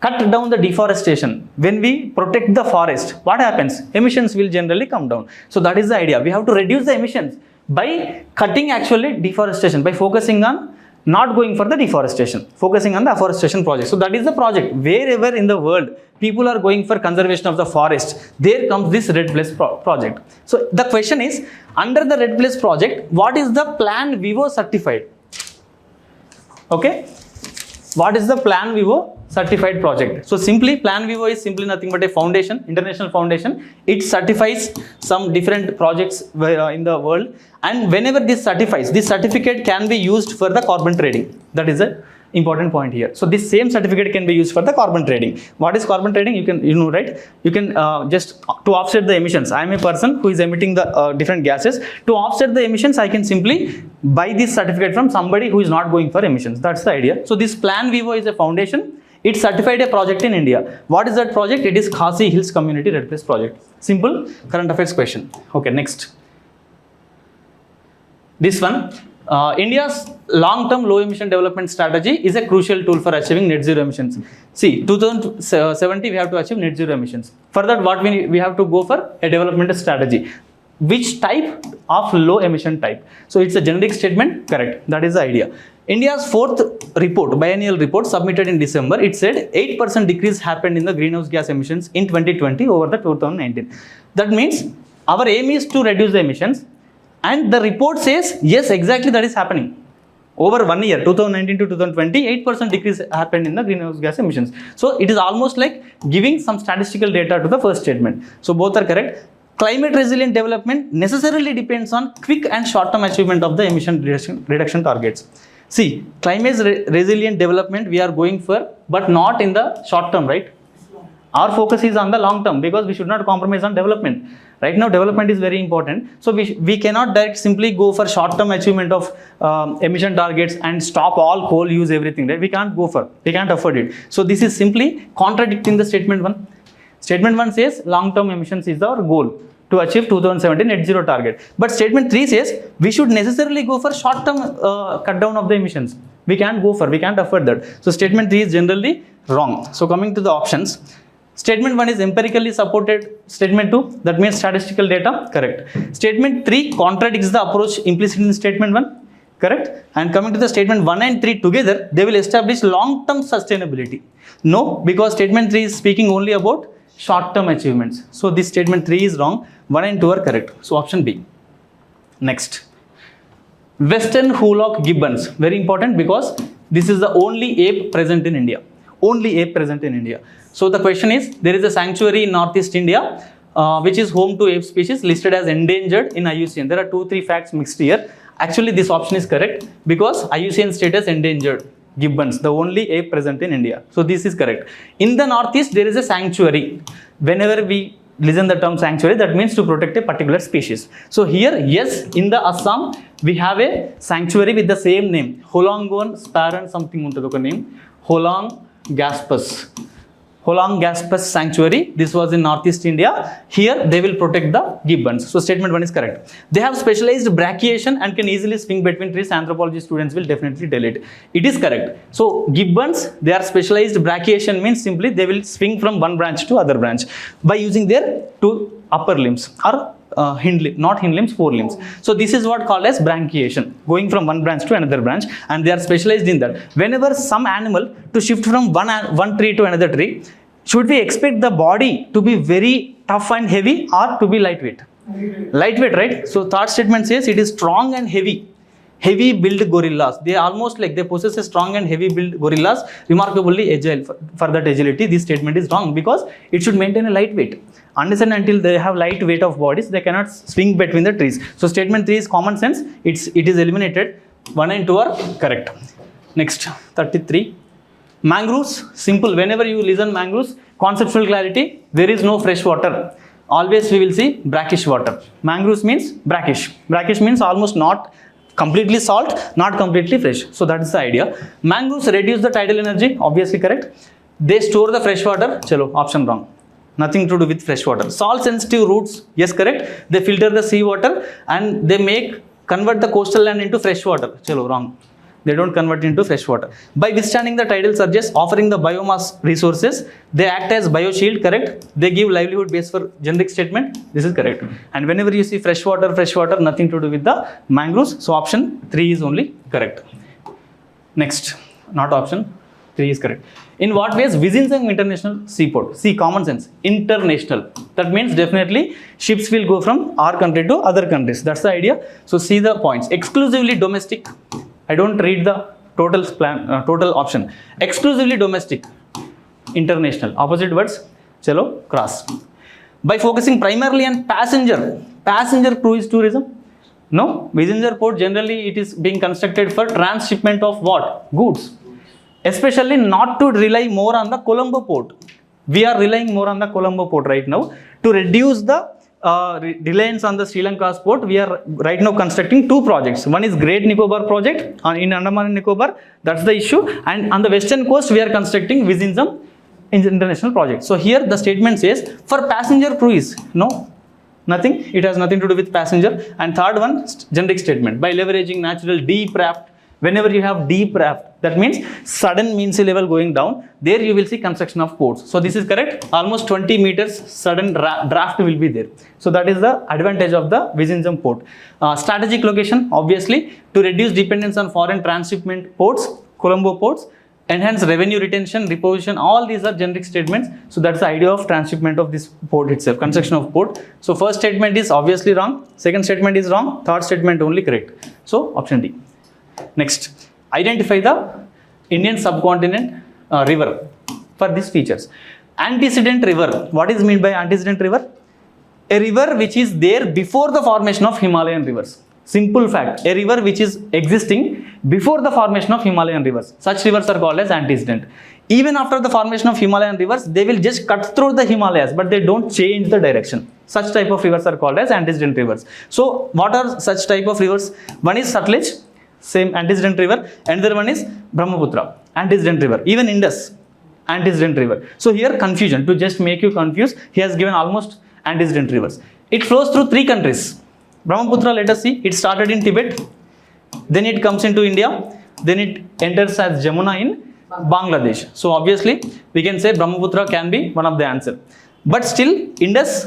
cut down the deforestation, when we protect the forest, what happens? Emissions will generally come down. So that is the idea. We have to reduce the emissions by cutting actually deforestation, by focusing on not going for the deforestation, focusing on the afforestation project. So that is the project. Wherever in the world people are going for conservation of the forest, there comes this Red Plus project. So the question is, under the Red Plus project, what is the Plan Vivo certified? Okay, what is the Plan Vivo certified project? So simply Plan Vivo is simply nothing but a foundation, international foundation. It certifies some different projects in the world, and whenever this certifies, this certificate can be used for the carbon trading. That is a important point here. So this same certificate can be used for the carbon trading. What is carbon trading? You know, right? You can just to offset the emissions. I am a person who is emitting the different gases. To offset the emissions, I can simply buy this certificate from somebody who is not going for emissions. That's the idea. So this Plan Vivo is a foundation. It certified a project in India. What is that project? It is Khasi Hills Community Red Place project. Simple current affairs question. Okay, next. This one, India's long-term low-emission development strategy is a crucial tool for achieving net zero emissions. See, 2070 we have to achieve net zero emissions. For that, what we have to go for a development strategy. Which type of low emission type? So it's a generic statement, correct. That is the idea. India's fourth report, biennial report submitted in December, it said 8% decrease happened in the greenhouse gas emissions in 2020 over the 2019. That means our aim is to reduce the emissions, and the report says, yes, exactly that is happening. Over 1 year, 2019 to 2020, 8% decrease happened in the greenhouse gas emissions. So it is almost like giving some statistical data to the first statement. So both are correct. Climate resilient development necessarily depends on quick and short-term achievement of the emission reduction targets. See, climate resilient development we are going for, but not in the short term, right? Our focus is on the long term, because we should not compromise on development. Right now, development is very important. So we cannot simply go for short-term achievement of emission targets and stop all coal use, everything, right? We can't go for, we can't afford it. So this is simply contradicting the statement 1. Statement 1 says long-term emissions is our goal to achieve 2017 net zero target. But statement 3 says we should necessarily go for short-term cut down of the emissions. We can't go for, we can't afford that. So statement 3 is generally wrong. So coming to the options, statement 1 is empirically supported. Statement 2, that means statistical data, correct. Statement 3 contradicts the approach implicit in statement 1, correct. And coming to the statement 1 and 3 together, they will establish long-term sustainability. No, because statement 3 is speaking only about short-term achievements. So this statement 3 is wrong. 1 and 2 are correct. So option B. Next, Western Hoolock gibbons, very important, because this is the only ape present in India. Only ape present in India. So the question is, there is a sanctuary in Northeast India which is home to ape species listed as endangered in IUCN. There are 2-3 facts mixed here. Actually, this option is correct because IUCN status endangered gibbons, the only ape present in India. So this is correct. In the Northeast, there is a sanctuary. Whenever we listen the term sanctuary, that means to protect a particular species. So here, yes, in the Assam, we have a sanctuary with the same name, Holongon Sparran something unto the name, Holong Gaspus. Holong Gaspus Sanctuary. This was in Northeast India. Here they will protect the gibbons. So statement 1 is correct. They have specialized brachiation and can easily swing between trees. Anthropology students will definitely tell it. It is correct. So gibbons, they are specialized brachiation means simply they will swing from one branch to other branch by using their 2 upper limbs or not hind limbs, 4 limbs. So this is what called as branchiation, going from one branch to another branch, and they are specialized in that. Whenever some animal to shift from one tree to another tree, should we expect the body to be very tough and heavy or to be lightweight? Lightweight, right? So third statement says it is strong and heavy. Heavy build gorillas. They almost like they possess a strong and heavy build gorillas, remarkably agile. For that agility, this statement is wrong because it should maintain a light weight. Unless and until they have light weight of bodies, they cannot swing between the trees. So statement 3 is common sense. It is eliminated. 1 and 2 are correct. Next, 33. Mangroves, simple. Whenever you listen mangroves, conceptual clarity, there is no fresh water. Always we will see brackish water. Mangroves means brackish. Brackish means almost not completely salt, not completely fresh. So that is the idea. Mangroves reduce the tidal energy, obviously correct. They store the fresh water. Chalo, option wrong. Nothing to do with fresh water. Salt sensitive roots, yes correct. They filter the sea water and they convert the coastal land into fresh water. Chalo, wrong. They don't convert into fresh water. By withstanding the tidal surges, offering the biomass resources, they act as bioshield, correct. They give livelihood base for generic statement. This is correct. And whenever you see fresh water, nothing to do with the mangroves. So option 3 is only correct. Next, not option 3 is correct. In what ways Vizinsang International Seaport? See, common sense. International. That means definitely ships will go from our country to other countries. That's the idea. So see the points. Exclusively domestic. I don't read the total option. Exclusively domestic. International. Opposite words. Chalo, cross. By focusing primarily on passenger cruise tourism. No, Vizinsang port generally it is being constructed for transshipment of what? Goods. Especially not to rely more on the Colombo port. We are relying more on the Colombo port right now to reduce the reliance on the Sri Lanka's port, we are right now constructing 2 projects. One is Great Nicobar project in Andaman and Nicobar, that's the issue, and on the western coast we are constructing Vizinjam international project. So here the statement says for passenger cruise, no, nothing, it has nothing to do with passenger. And third one, generic statement, by leveraging natural deep raft. Whenever you have deep raft, that means sudden mean sea level going down, there you will see construction of ports. So this is correct, almost 20 meters sudden draft will be there. So that is the advantage of the Vizinjam port. Strategic location, obviously, to reduce dependence on foreign transshipment ports, Colombo ports, enhance revenue retention, reposition, all these are generic statements. So that's the idea of transshipment of this port itself, construction of port. So first statement is obviously wrong, second statement is wrong, third statement only correct. So option D. Next, identify the Indian subcontinent river for these features. Antecedent river, what is meant by antecedent river? A river which is there before the formation of Himalayan rivers. Simple fact, a river which is existing before the formation of Himalayan rivers. Such rivers are called as antecedent. Even after the formation of Himalayan rivers, they will just cut through the Himalayas, but they don't change the direction. Such type of rivers are called as antecedent rivers. So what are such type of rivers? One is Satluj, same antecedent river. Another one is Brahmaputra, antecedent river. Even Indus, antecedent river. So here confusion, to just make you confused, he has given almost antecedent rivers. It flows through 3 countries. Brahmaputra, let us see, it started in Tibet, then it comes into India, then it enters as Jamuna in Bangladesh. So obviously we can say Brahmaputra can be one of the answer. But still Indus,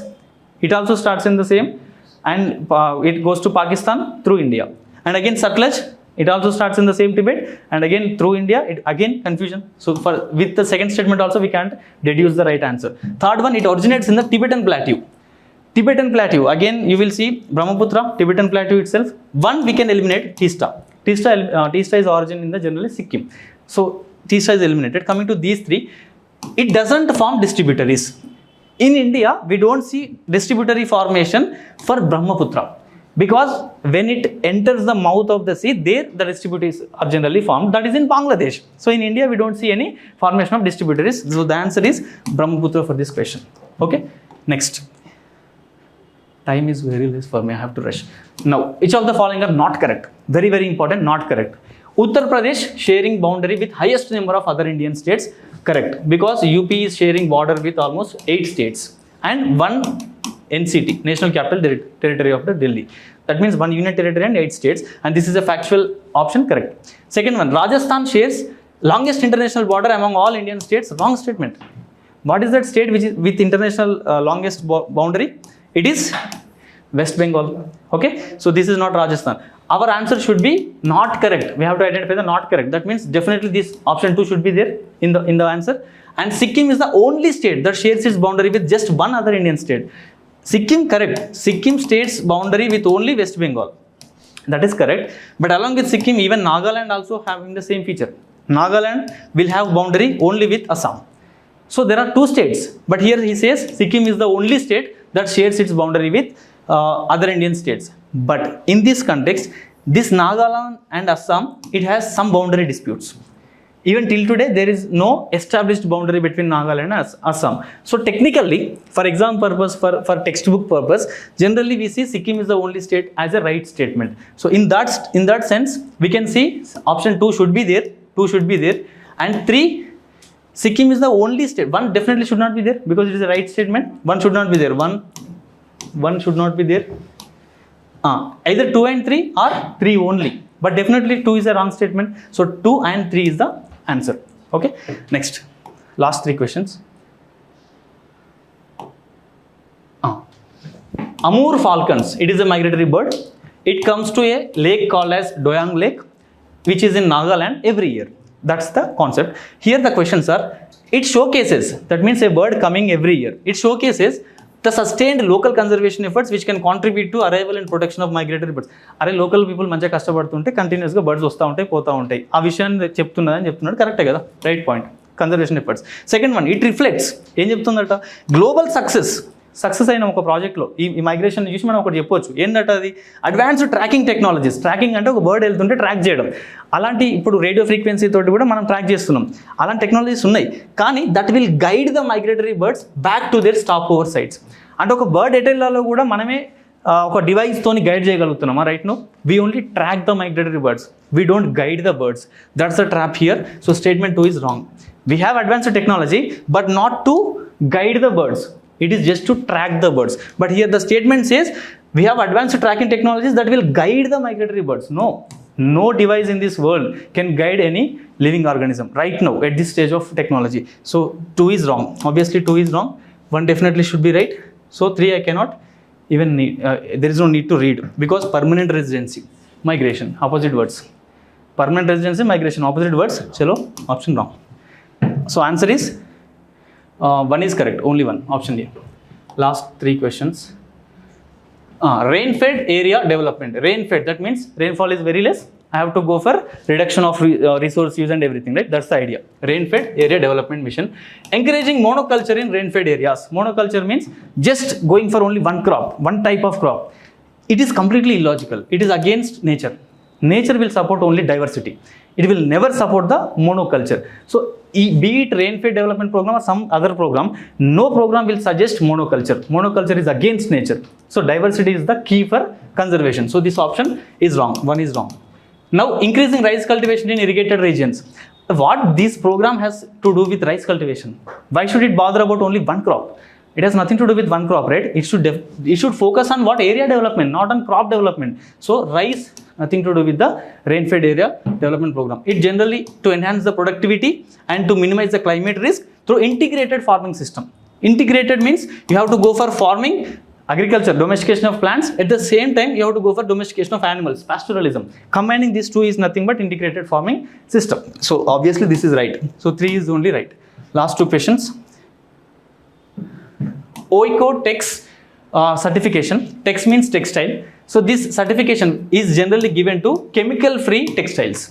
it also starts in the same, and it goes to Pakistan through India. And again Satluj, it also starts in the same Tibet, and again through India, it again confusion. So with the second statement also we can't deduce the right answer. Third one, it originates in the Tibetan plateau. Tibetan plateau, again you will see Brahmaputra, Tibetan plateau itself. One we can eliminate, Teesta. Teesta is origin in the generally Sikkim. So Teesta is eliminated. Coming to these 3, it doesn't form distributaries. In India, we don't see distributary formation for Brahmaputra, because when it enters the mouth of the sea, there the distributaries are generally formed. That is in Bangladesh. So in India, we don't see any formation of distributaries. So the answer is Brahmaputra for this question. Okay, next. Time is very less for me, I have to rush. Now, which of the following are not correct? Very, very important, not correct. Uttar Pradesh sharing boundary with highest number of other Indian states, correct. Because UP is sharing border with almost 8 states and 1 NCT, National Capital Territory of the Delhi. That means 1 union territory and 8 states, and this is a factual option, correct. Second one, Rajasthan shares longest international border among all Indian states, wrong statement. What is that state which is with international longest boundary? It is West Bengal. Okay, so this is not Rajasthan. Our answer should be not correct. We have to identify the not correct. That means definitely this option 2 should be there in the answer. And Sikkim is the only state that shares its boundary with just 1 other Indian state. Sikkim, correct. Sikkim states boundary with only West Bengal. That is correct. But along with Sikkim, even Nagaland also having the same feature. Nagaland will have boundary only with Assam. So there are 2 states. But here he says Sikkim is the only state that shares its boundary with other Indian states. But in this context, this Nagaland and Assam, it has some boundary disputes. Even till today, there is no established boundary between Nagaland and Assam. So technically, for exam purpose, for textbook purpose, generally we see Sikkim is the only state as a right statement. So in that sense, we can see option 2 should be there, 2 should be there, and 3, Sikkim is the only state. 1 definitely should not be there because it is a right statement. 1 should not be there. 1 should not be there. Either 2 and 3 or 3 only. But definitely 2 is a wrong statement. So 2 and 3 is the answer. Okay. Next. Last 3 questions. Amur falcons. It is a migratory bird. It comes to a lake called as Doyang Lake, which is in Nagaland every year. That's the concept. Here the questions are, it showcases, that means a bird coming every year. It showcases the sustained local conservation efforts which can contribute to arrival and protection of migratory birds. Are local people mancha kashtapadtunte continuous ga birds vasta untayi pota untayi. Aa vishayanni cheptunnadu correct kada, right point. Conservation efforts. Second one, it reflects em cheptundata global success అయిన ఒక ప్రాజెక్ట్లో ఈ migration చూసి మనం ఒకటి చెప్పొచ్చు. ఏంటంటే అది అడ్వాన్స్డ్ ట్రాకింగ్ టెక్నాలజీస్. ట్రాకింగ్ అంటే ఒక బర్డ్ వెళ్తుంటే ట్రాక్ చేయడం. అలాంటి ఇప్పుడు రేడియో ఫ్రీక్వెన్సీ తోటి కూడా మనం ట్రాక్ చేస్తున్నాం. అలాంటి టెక్నాలజీస్ ఉన్నాయి. కానీ that will guide the migratory birds back to their stopover sites. అంటే ఒక బర్డ్ ఎటు వెళ్ళాలో కూడా మనమే ఒక డివైస్తోని గైడ్ చేయగలుగుతున్నామా right no? We only track the migratory birds, we don't guide the birds. That's the trap here. So statement 2 is wrong. We have advanced technology but not to guide the birds. It is just to track the birds. But here the statement says we have advanced tracking technologies that will guide the migratory birds. No device in this world can guide any living organism right now at this stage of technology. So 2 is wrong. Obviously 2 is wrong. 1 definitely should be right. So 3 I cannot even need, there is no need to read, because permanent residency, migration, opposite words. Permanent residency, migration, opposite words. Chalo, option wrong. So answer is 1 is correct, only 1, option A. Last 3 questions. Rain-fed area development. Rain-fed, that means rainfall is very less. I have to go for reduction of resource use and everything, right? That's the idea. Rain-fed area development mission. Encouraging monoculture in rain-fed areas. Monoculture means just going for only one crop, one type of crop. It is completely illogical. It is against nature. Nature will support only diversity. It will never support the monoculture. So be it rain-fed development program or some other program, no program will suggest monoculture. Monoculture is against nature. So diversity is the key for conservation. So this option is wrong. 1 is wrong. Now increasing rice cultivation in irrigated regions. What this program has to do with rice cultivation? Why should it bother about only one crop? It has nothing to do with one crop, right? It should focus on what area development, not on crop development. So rice, nothing to do with the rain-fed area development program. It generally to enhance the productivity and to minimize the climate risk through integrated farming system. Integrated means you have to go for farming, agriculture, domestication of plants. At the same time, you have to go for domestication of animals, pastoralism. Combining these two is nothing but integrated farming system. So obviously this is right. So 3 is only right. Last 2 questions. OECO-TEX certification. TEX means textile. So this certification is generally given to chemical-free textiles.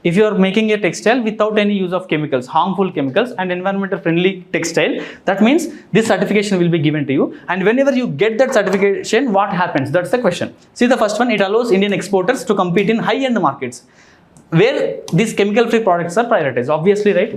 If you are making a textile without any use of chemicals, harmful chemicals, and environmental friendly textile, that means this certification will be given to you. And whenever you get that certification, what happens? That's the question. See the first one, it allows Indian exporters to compete in high-end markets where these chemical-free products are prioritized. Obviously, right?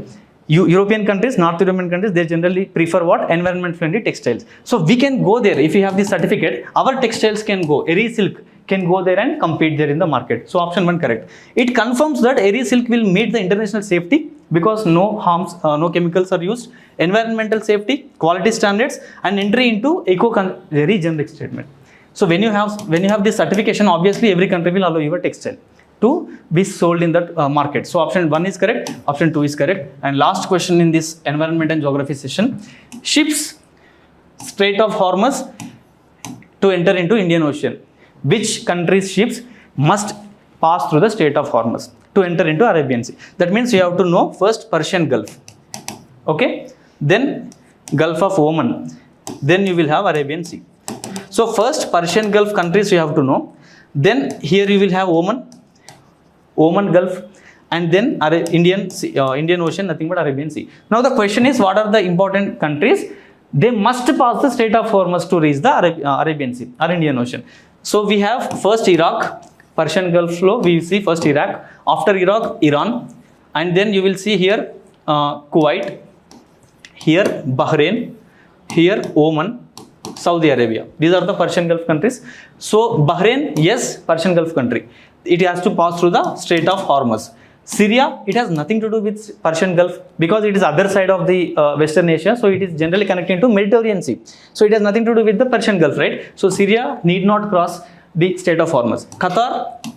European countries, North European countries, they generally prefer what? Environment friendly textiles. So we can go there. If we have this certificate, our textiles can go. Eri silk can go there and compete there in the market. So option 1 correct. It confirms that Eri silk will meet the international safety because no harms, no chemicals are used, environmental safety, quality standards, and entry into eco. Very generic statement. So when you have this certification, obviously every country will allow your textile to be sold in that market. So option 1 is correct, option 2 is correct. And last question in this environment and geography session. Ships Strait of Hormuz to enter into Indian Ocean. Which country's ships must pass through the Strait of Hormuz to enter into Arabian Sea? That means you have to know first Persian Gulf, okay, then Gulf of Oman, then you will have Arabian Sea. So first Persian Gulf countries you have to know, then here you will have Oman Gulf, and then Indian Ocean, nothing but Arabian Sea. Now the question is, what are the important countries? They must pass the Strait of Hormuz to reach the Arabian Sea or Indian Ocean. So we have first Iraq, Persian Gulf flow, we see first Iraq, after Iraq, Iran, and then you will see here Kuwait, here Bahrain, here Oman, Saudi Arabia. These are the Persian Gulf countries. So Bahrain, yes, Persian Gulf country. It has to pass through the Strait of Hormuz. Syria, it has nothing to do with Persian Gulf because it is other side of the Western Asia. So it is generally connected to Mediterranean Sea. So it has nothing to do with the Persian Gulf, right? So Syria need not cross the Strait of Hormuz. Qatar,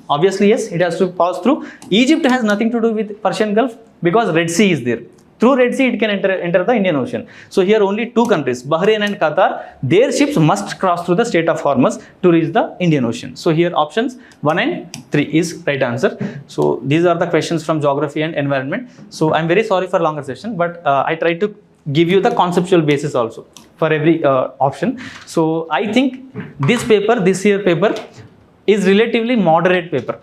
obviously yes, it has to pass through. Egypt has nothing to do with Persian Gulf because Red Sea is there. Through Red Sea, it can enter the Indian Ocean. So here only 2 countries, Bahrain and Qatar, their ships must cross through the Strait of Hormuz to reach the Indian Ocean. So here options 1 and 3 is right answer. So these are the questions from geography and environment. So I'm very sorry for longer session, but I try to give you the conceptual basis also for every option. So I think this year paper is relatively moderate paper.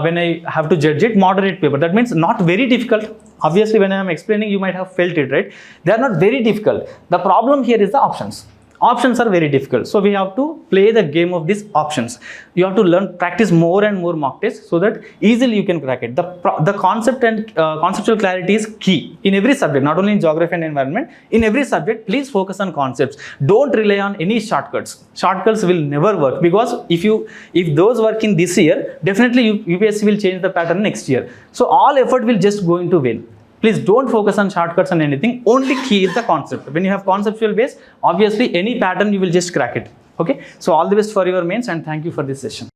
When I have to judge it, moderate paper. That means not very difficult. Obviously, when I am explaining, you might have felt it, right? They are not very difficult. The problem here is the options. Options are very difficult, so we have to play the game of these options. You have to learn, practice more and more mock tests so that easily you can crack it. The concept and conceptual clarity is key in every subject, not only in geography and environment. In every subject, please focus on concepts. Don't rely on any shortcuts. Shortcuts will never work, because if those work in this year, definitely UPSC will change the pattern next year. So all effort will just go into vain. Please don't focus on shortcuts and anything. Only key is the concept. When you have conceptual base, obviously any pattern you will just crack it. Okay, so all the best for your mains, and thank you for this session.